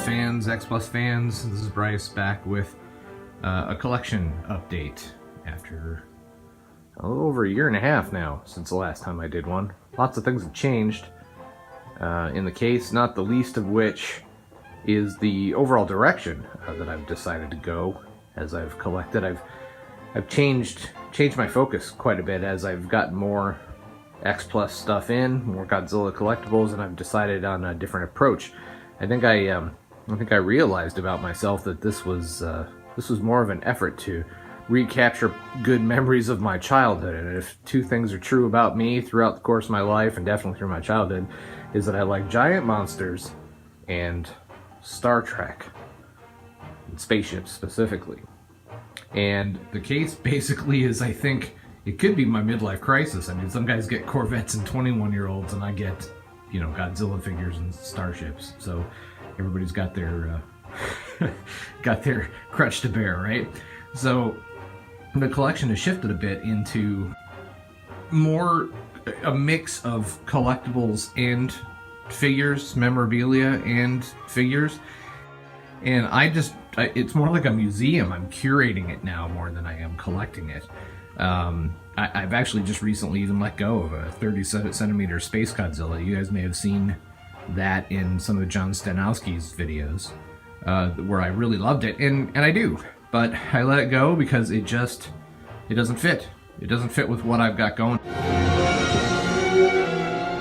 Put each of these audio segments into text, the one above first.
Fans, X Plus fans, this is Bryce back with a collection update after a little over a year and a half now since the last time I did one. Lots of things have changed in the case, not the least of which is the overall direction that I've decided to go as I've collected. I've changed my focus quite a bit as I've gotten more X Plus stuff in, more Godzilla collectibles, and I've decided on a different approach. I think I realized about myself that this was more of an effort to recapture good memories of my childhood. And if two things are true about me throughout the course of my life, and definitely through my childhood, is that I like giant monsters and Star Trek, and spaceships specifically. And the case basically is, I think, it could be my midlife crisis. I mean, some guys get Corvettes and 21-year-olds, and I get, you know, Godzilla figures and starships. So everybody's got their crutch to bear, right? So the collection has shifted a bit into more a mix of collectibles and figures, memorabilia and figures. And it's more like a museum. I'm curating it now more than I am collecting it. I've actually just recently even let go of a 30-centimeter Space Godzilla. You guys may have seen that in some of John Stanowski's videos, where I really loved it, and I do, but I let it go because it doesn't fit. It doesn't fit with what I've got going.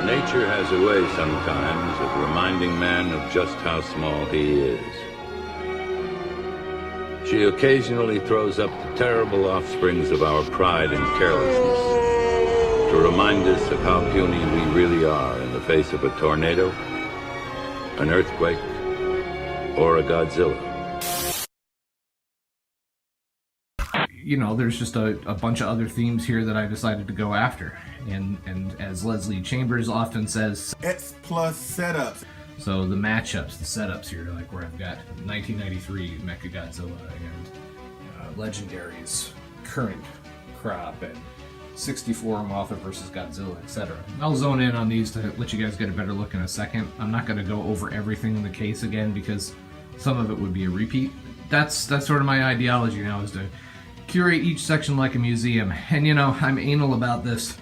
Nature has a way sometimes of reminding man of just how small he is. She occasionally throws up the terrible offsprings of our pride and carelessness to remind us of how puny we really are in the face of a tornado, an earthquake, or a Godzilla. You know, there's just a bunch of other themes here that I decided to go after. And as Leslie Chambers often says, X Plus setups. So the matchups, the setups here, like where I've got 1993 Mecha-Godzilla and Legendaries, current crop, and 64 Mothra versus Godzilla, etc. I'll zone in on these to let you guys get a better look in a second. I'm not going to go over everything in the case again because some of it would be a repeat. That's sort of my ideology now, is to curate each section like a museum. And you know, I'm anal about this.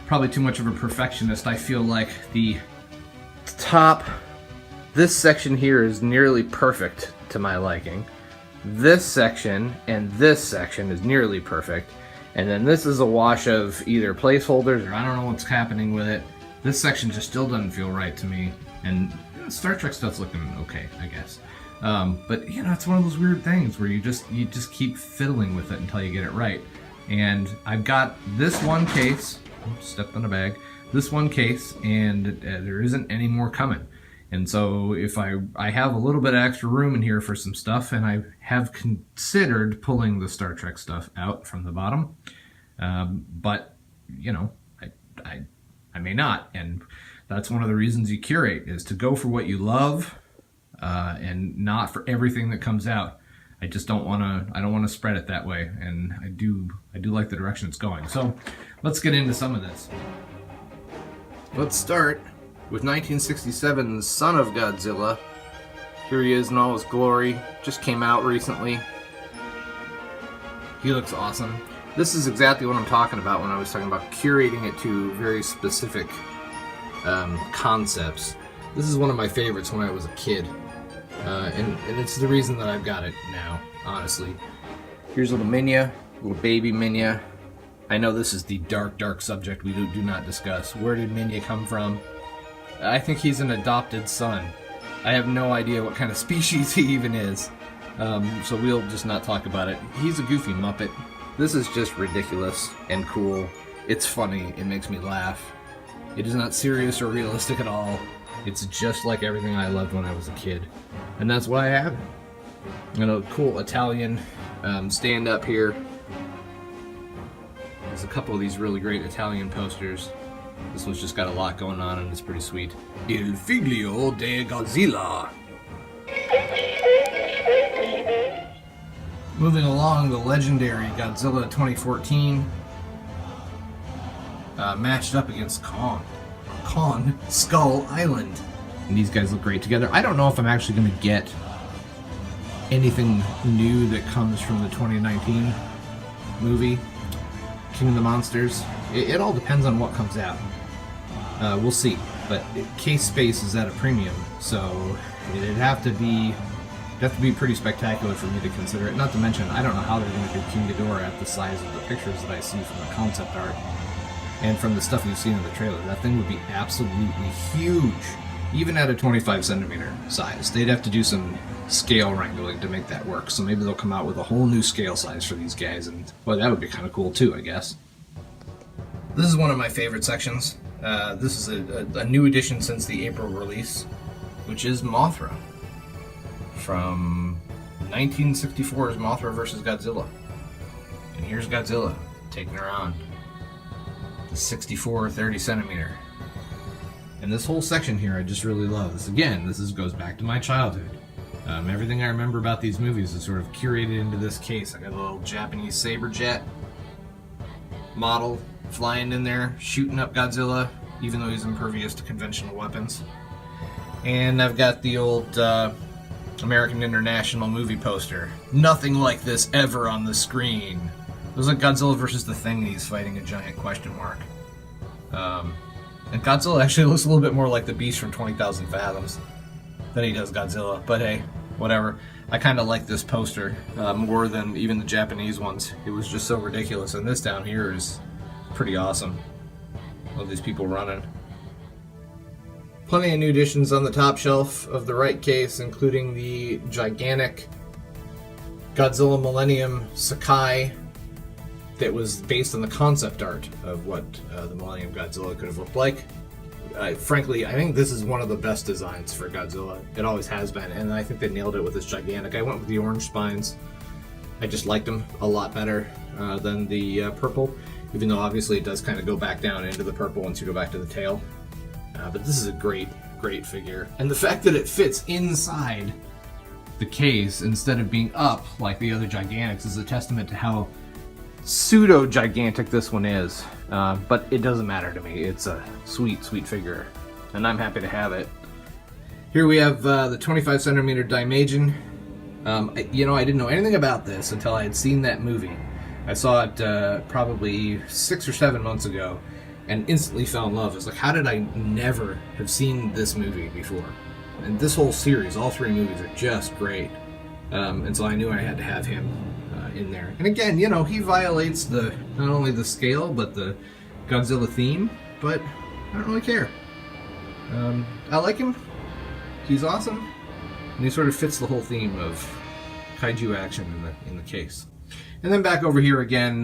Probably too much of a perfectionist. I feel like the top, this section here is nearly perfect to my liking. This section and this section is nearly perfect. And then this is a wash of either placeholders or I don't know what's happening with it. This section just still doesn't feel right to me. And Star Trek stuff's looking okay, I guess. But you know, it's one of those weird things where you just keep fiddling with it until you get it right. And I've got this one case, stepped on a bag, this one case, and there isn't any more coming. And so if I have a little bit of extra room in here for some stuff, and I have considered pulling the Star Trek stuff out from the bottom, but you know, I may not, and that's one of the reasons you curate, is to go for what you love, and not for everything that comes out. I just don't want to spread it that way, and I do like the direction it's going. So let's get into some of this. Let's start with 1967's Son of Godzilla. Here he is in all his glory. Just came out recently. He looks awesome. This is exactly what I'm talking about when I was talking about curating it to very specific concepts. This is one of my favorites when I was a kid. And it's the reason that I've got it now, honestly. Here's little Minya, little baby Minya. I know this is the dark subject we do not discuss. Where did Minya come from? I think he's an adopted son. I have no idea what kind of species he even is. So we'll just not talk about it. He's a goofy Muppet. This is just ridiculous and cool. It's funny. It makes me laugh. It is not serious or realistic at all. It's just like everything I loved when I was a kid. And that's why I have it. And a cool Italian stand-up here. There's a couple of these really great Italian posters. This one's just got a lot going on and it's pretty sweet. Il figlio de Godzilla. Moving along, the legendary Godzilla 2014 matched up against Kong Skull Island. And these guys look great together. I don't know if I'm actually going to get anything new that comes from the 2019 movie, King of the Monsters. It all depends on what comes out. We'll see. But case space is at a premium, so it'd have to be pretty spectacular for me to consider it. Not to mention, I don't know how they're going to do King Ghidorah at the size of the pictures that I see from the concept art and from the stuff we've seen in the trailer. That thing would be absolutely huge, even at a 25 centimeter size. They'd have to do some scale wrangling to make that work, so maybe they'll come out with a whole new scale size for these guys, and well, that would be kind of cool too, I guess. This is one of my favorite sections. This is a new edition since the April release, which is Mothra from 1964's Mothra vs. Godzilla. And here's Godzilla taking her on the 64 30 centimeter. And this whole section here I just really love. This goes back to my childhood. Everything I remember about these movies is sort of curated into this case. I got a little Japanese saber jet model flying in there, shooting up Godzilla, even though he's impervious to conventional weapons. And I've got the old American International movie poster. Nothing like this ever on the screen. It was like Godzilla versus the Thing, he's fighting a giant question mark. And Godzilla actually looks a little bit more like the Beast from 20,000 Fathoms than he does Godzilla. But hey, whatever. I kind of like this poster more than even the Japanese ones. It was just so ridiculous. And this down here is pretty awesome. All these people running. Plenty of new additions on the top shelf of the right case, including the gigantic Godzilla Millennium Sakai that was based on the concept art of what the Millennium Godzilla could have looked like. Frankly, I think this is one of the best designs for Godzilla. It always has been, and I think they nailed it with this gigantic. I went with the orange spines. I just liked them a lot better than the purple, even though obviously it does kind of go back down into the purple once you go back to the tail. But this is a great figure. And the fact that it fits inside the case instead of being up like the other Gigantics is a testament to how pseudo-gigantic this one is. But it doesn't matter to me. It's a sweet figure. And I'm happy to have it. Here we have the 25 centimeter Daimajin. I didn't know anything about this until I had seen that movie. I saw it probably 6 or 7 months ago and instantly fell in love. It's like, how did I never have seen this movie before? And this whole series, all 3 movies, are just great. And so I knew I had to have him in there. And again, he violates not only the scale, but the Godzilla theme, but I don't really care. I like him. He's awesome. And he sort of fits the whole theme of kaiju action in the case. And then back over here again,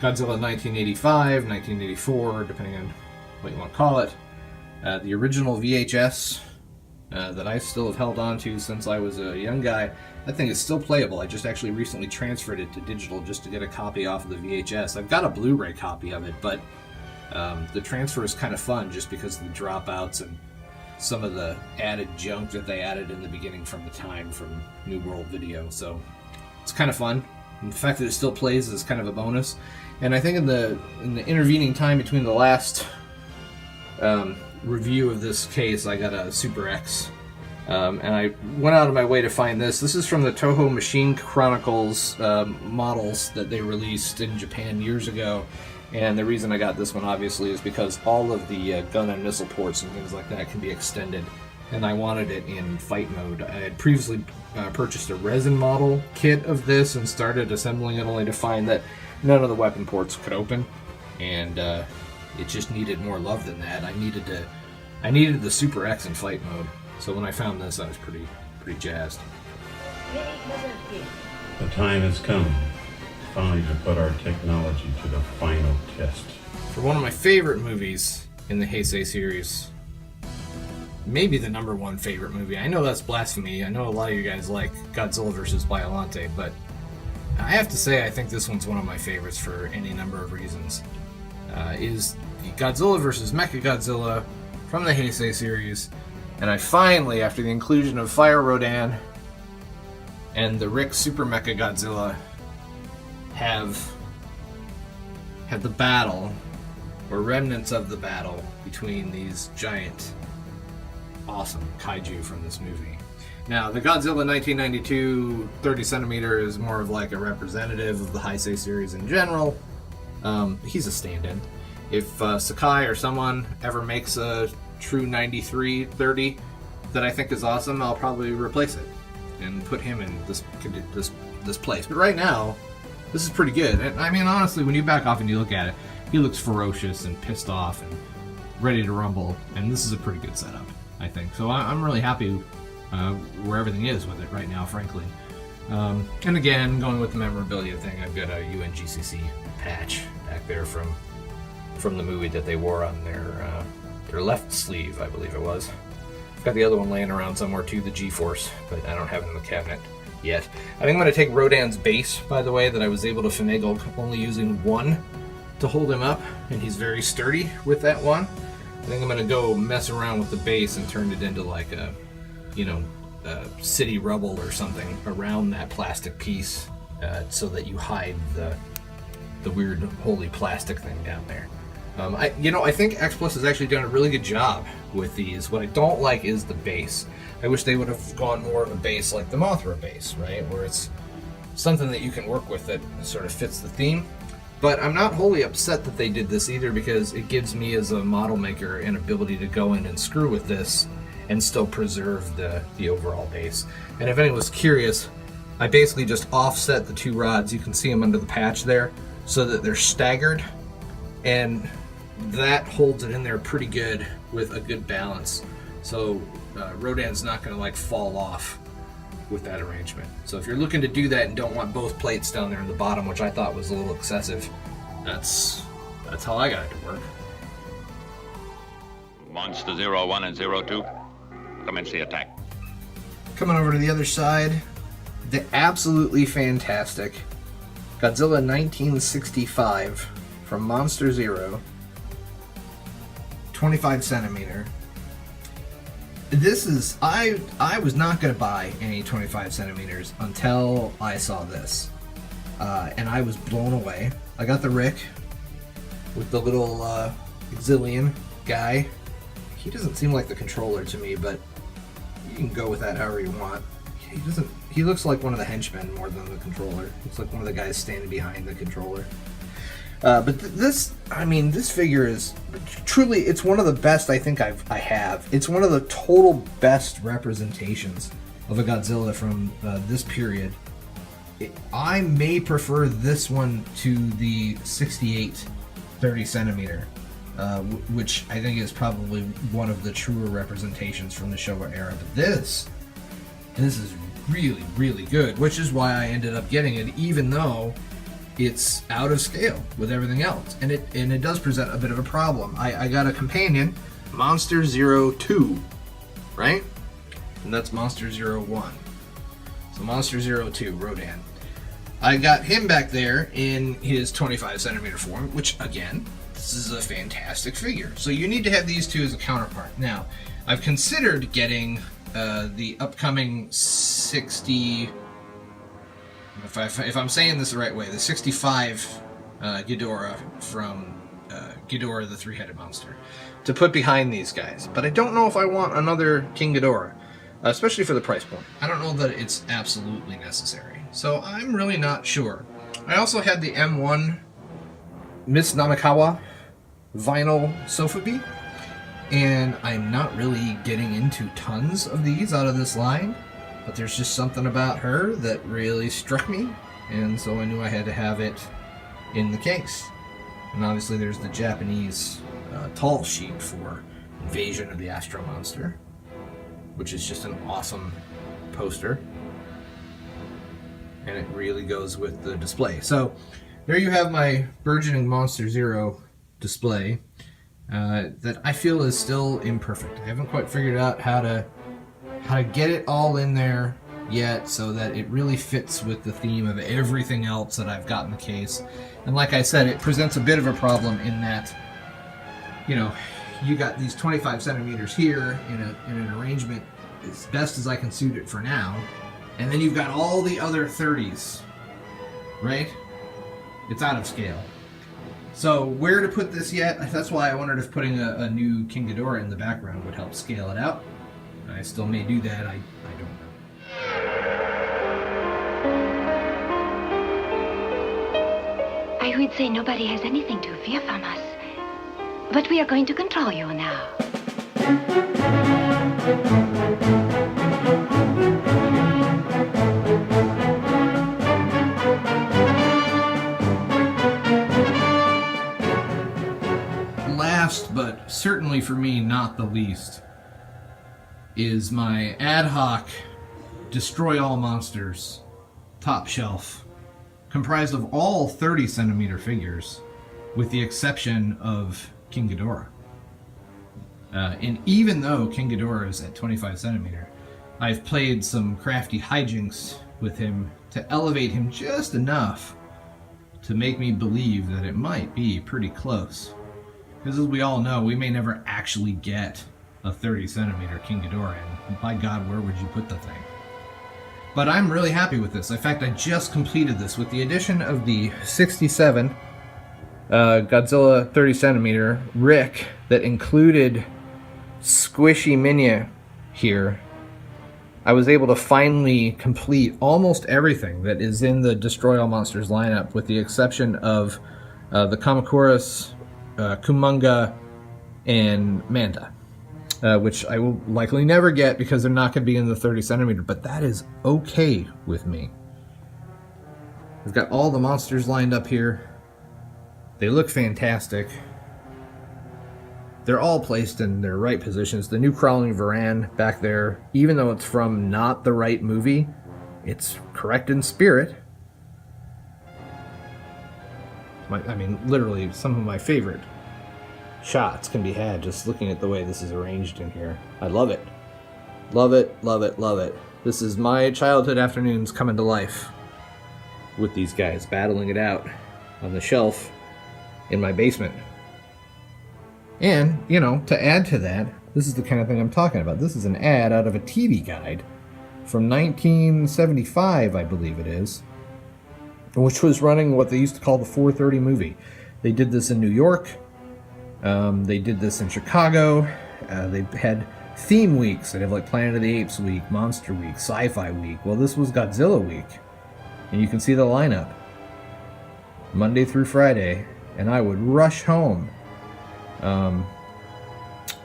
Godzilla 1985, 1984, depending on what you want to call it. The original VHS that I still have held on to since I was a young guy. That thing is still playable. I just actually recently transferred it to digital just to get a copy off of the VHS. I've got a Blu-ray copy of it, but the transfer is kind of fun just because of the dropouts and some of the added junk that they added in the beginning from the time from New World Video. So it's kind of fun. And the fact that it still plays is kind of a bonus. And I think in the intervening time between the last review of this case, I got a Super X. And I went out of my way to find this. This is from the Toho Machine Chronicles models that they released in Japan years ago. And the reason I got this one, obviously, is because all of the gun and missile ports and things like that can be extended. And I wanted it in fight mode. I had previously purchased a resin model kit of this and started assembling it, only to find that none of the weapon ports could open. And it just needed more love than that. I needed the Super X in fight mode. So when I found this, I was pretty jazzed. The time has come, finally, to put our technology to the final test. For one of my favorite movies in the Heisei series, maybe the #1 favorite movie. I know that's blasphemy. I know a lot of you guys like Godzilla vs. Biollante, but I have to say I think this one's one of my favorites for any number of reasons. Is the Godzilla vs. Mecha-Godzilla from the Heisei series. And I finally, after the inclusion of Fire Rodan, and the Rick Super Mecha Godzilla have the battle, or remnants of the battle, between these giant, awesome kaiju from this movie. Now, the Godzilla 1992 30 centimeter is more of like a representative of the Heisei series in general. He's a stand-in. If Sakai or someone ever makes a true 93 30 that I think is awesome, I'll probably replace it and put him in this place. But right now, this is pretty good. And I mean, honestly, when you back off and you look at it, he looks ferocious and pissed off and ready to rumble. And this is a pretty good setup, I think. So I'm really happy where everything is with it right now, frankly. And again, going with the memorabilia thing, I've got a UNGCC patch back there from the movie that they wore on their left sleeve, I believe it was. I've got the other one laying around somewhere too, the G-Force, but I don't have it in the cabinet yet. I think I'm going to take Rodan's base, by the way, that I was able to finagle only using one to hold him up, and he's very sturdy with that one. I think I'm going to go mess around with the base and turn it into like a, city rubble or something around that plastic piece, so that you hide the weird holy plastic thing down there. I think X Plus has actually done a really good job with these. What I don't like is the base. I wish they would have gone more of a base like the Mothra base, right? Where it's something that you can work with that sort of fits the theme. But I'm not wholly upset that they did this either, because it gives me as a model maker an ability to go in and screw with this and still preserve the overall base. And if anyone was curious, I basically just offset the two rods. You can see them under the patch there, so that they're staggered, and that holds it in there pretty good with a good balance. So Rodan's not going to like fall off with that arrangement. So if you're looking to do that and don't want both plates down there in the bottom, which I thought was a little excessive, that's how I got it to work. Monster 01 and 02, commence the attack. Coming over to the other side, the absolutely fantastic Godzilla 1965 from Monster Zero, 25 centimeter. This is, I was not going to buy any 25 centimeters until I saw this, and I was blown away. I got the Rick with the little Exilian guy. He doesn't seem like the controller to me, but you can go with that however you want. He looks like one of the henchmen more than the controller. Looks like one of the guys standing behind the controller. But this figure is truly, it's one of the best I think I have. It's one of the total best representations of a Godzilla from this period. I may prefer this one to the 68 30 centimeter, which I think is probably one of the truer representations from the Showa era. But this is really, really good, which is why I ended up getting it, even though it's out of scale with everything else, and it does present a bit of a problem. I got a companion, Monster 02, right? And that's Monster 01. So Monster 02, Rodan. I got him back there in his 25 centimeter form, which again, this is a fantastic figure. So you need to have these two as a counterpart. Now, I've considered getting the upcoming 60. If I'm saying this the right way, the 65 Ghidorah from Ghidorah the Three-Headed Monster to put behind these guys. But I don't know if I want another King Ghidorah, especially for the price point. I don't know that it's absolutely necessary. So I'm really not sure. I also had the M1 Miss Namikawa vinyl Sofubi, and I'm not really getting into tons of these out of this line. But there's just something about her that really struck me, and so I knew I had to have it in the case. And obviously there's the Japanese tall sheet for Invasion of the Astro Monster, which is just an awesome poster. And it really goes with the display. So there you have my burgeoning Monster Zero display that I feel is still imperfect. I haven't quite figured out how to get it all in there yet so that it really fits with the theme of everything else that I've got in the case. And like I said, it presents a bit of a problem in that, you got these 25 centimeters here in an arrangement as best as I can suit it for now, And then you've got all the other 30s, right? It's out of scale. So where to put this yet? That's why I wondered if putting a new King Ghidorah in the background would help scale it out. I still may do that, I don't know. I would say nobody has anything to fear from us. But we are going to control you now. Last, but certainly for me not the least, is my ad hoc Destroy All Monsters top shelf, comprised of all 30 centimeter figures, with the exception of King Ghidorah. And even though King Ghidorah is at 25 centimeter, I've played some crafty hijinks with him to elevate him just enough to make me believe that it might be pretty close. Because as we all know, we may never actually get a 30 centimeter King Ghidorah, and by God, where would you put the thing? But I'm really happy with this. In fact, I just completed this with the addition of the 67 Godzilla 30 centimeter Rick that included Squishy Minya here. I was able to finally complete almost everything that is in the Destroy All Monsters lineup, with the exception of the Kamakuras, Kumonga, and Manta, which I will likely never get because they're not going to be in the 30 centimeter, but that is okay with me. We've got all the monsters lined up here. They look fantastic. They're all placed in their right positions. The new crawling Varan back there, even though it's from not the right movie, it's correct in spirit. I mean, literally, some of my favorite shots can be had just looking at the way this is arranged in here. I love it. Love it, love it, love it. This is my childhood afternoons coming to life with these guys battling it out on the shelf in my basement. And, you know, to add to that, this is the kind of thing I'm talking about. This is an ad out of a TV guide from 1975, I believe it is, which was running what they used to call the 4:30 movie. They did this in New York. They did this in Chicago. They had theme weeks. They have like Planet of the Apes week, Monster week, Sci-Fi week. Well, this was Godzilla week. And you can see the lineup. Monday through Friday. And I would rush home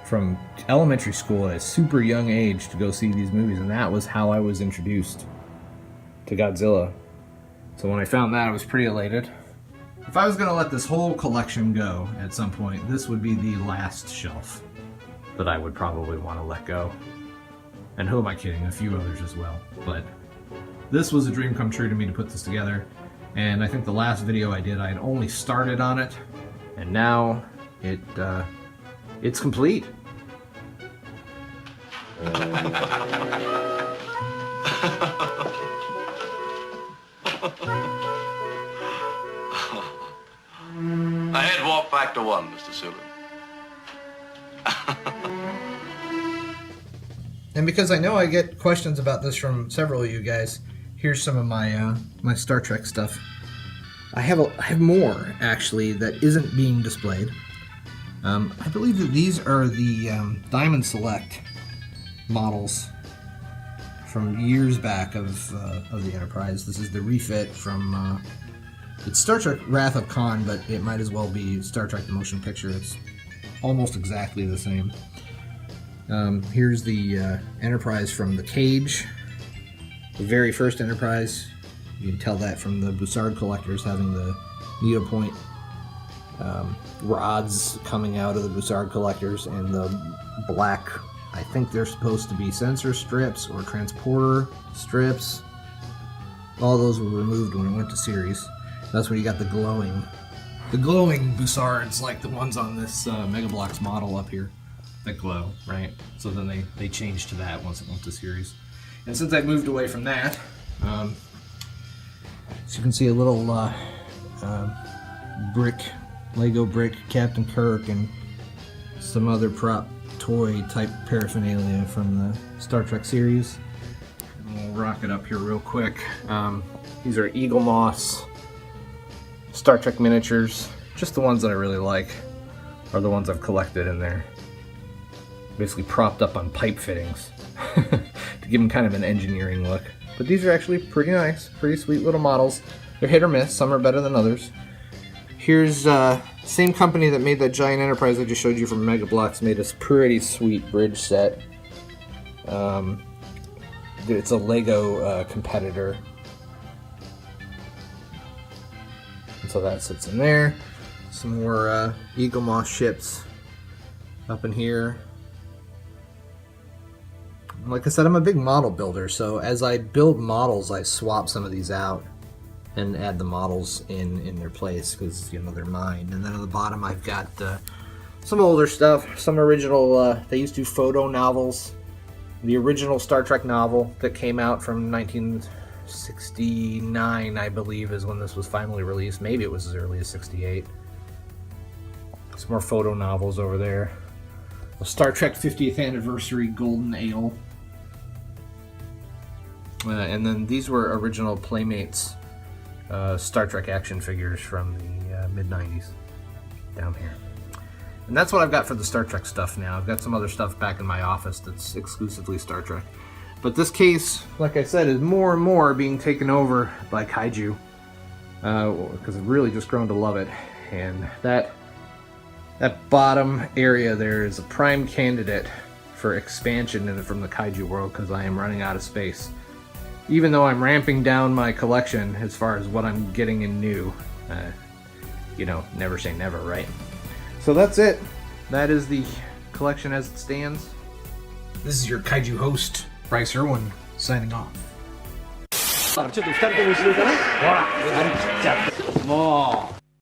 from elementary school at a super young age to go see these movies. And that was how I was introduced to Godzilla. So when I found that, I was pretty elated. If I was going to let this whole collection go at some point, this would be the last shelf that I would probably want to let go. And who am I kidding? A few others as well. But this was a dream come true to me to put this together. And I think the last video I did, I had only started on it. And now it's complete. I'd walk back to one, Mr. Sulu. And because I know I get questions about this from several of you guys, here's some of my my Star Trek stuff. I have more actually that isn't being displayed. I believe that these are the Diamond Select models from years back of the Enterprise. This is the refit from it's Star Trek Wrath of Khan, but it might as well be Star Trek the Motion Picture. It's almost exactly the same. Here's the Enterprise from the Cage, the very first Enterprise. You can tell that from the Bussard collectors having the needlepoint rods coming out of the Bussard collectors, and the black, I think they're supposed to be sensor strips or transporter strips. All those were removed when it went to series. That's when you got the glowing Bussards, like the ones on this mega-bloks model up here that glow, right? So then they changed to that once it went to series. And since I moved away from that, so you can see a little Lego brick Captain Kirk and some other prop toy type paraphernalia from the Star Trek series. We'll rock it up here real quick. These are Eaglemoss Star Trek miniatures. Just the ones that I really like are the ones I've collected in there. Basically propped up on pipe fittings to give them kind of an engineering look. But these are actually pretty nice, pretty sweet little models. They're hit or miss, some are better than others. Here's same company that made that giant Enterprise I just showed you from mega-bloks made this pretty sweet bridge set. It's a Lego competitor. And so that sits in there. Some more Eaglemoss ships up in here. Like I said, I'm a big model builder, so as I build models, I swap some of these out and add the models in their place, because, you know, they're mine. And then at the bottom I've got some older stuff, some original, they used to do photo novels. The original Star Trek novel that came out from 1969, I believe, is when this was finally released. Maybe it was as early as 68. Some more photo novels over there. A Star Trek 50th Anniversary Golden Ale. And then these were original Playmates Star Trek action figures from the mid-90s down here. And that's what I've got for the Star Trek stuff now. I've got some other stuff back in my office that's exclusively Star Trek. But this case, like I said, is more and more being taken over by Kaiju. Because I've really just grown to love it. And that bottom area there is a prime candidate for expansion from the Kaiju world, because I am running out of space. Even though I'm ramping down my collection as far as what I'm getting in new. You know, never say never, right? So that's it. That is the collection as it stands. This is your Kaiju host, Bryce Irwin, signing off. もう